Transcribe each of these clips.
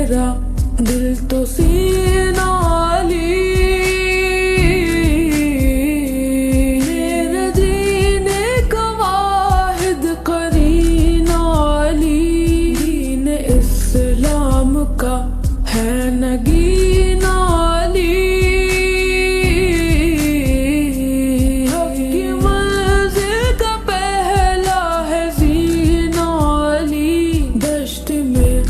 میرا دل تو سینہ علی، میرے دین کا واحد قرین علی، دین اسلام کا ہے نگین علی، حق کی منزل کا پہلا ہے زین علی، دشت میں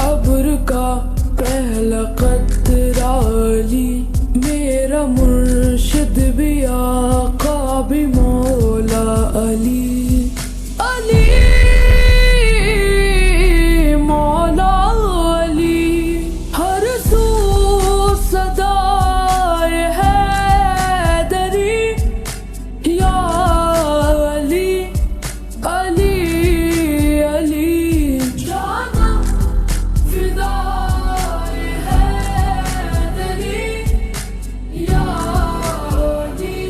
ابر کا پہلا قطرہ علی، میرا مرشد بھی آقا بھی مولا علی، علی مولا علی، ہر سو صدائے حیدری، یا علی علی علی، جانا فدائے حیدری، یا علی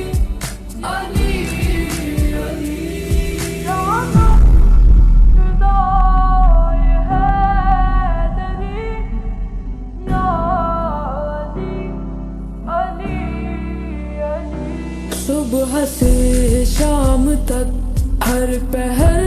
علی علی، جانا فدائے حیدری، یا علی علی علی، صبح سے شام تک ہر پہر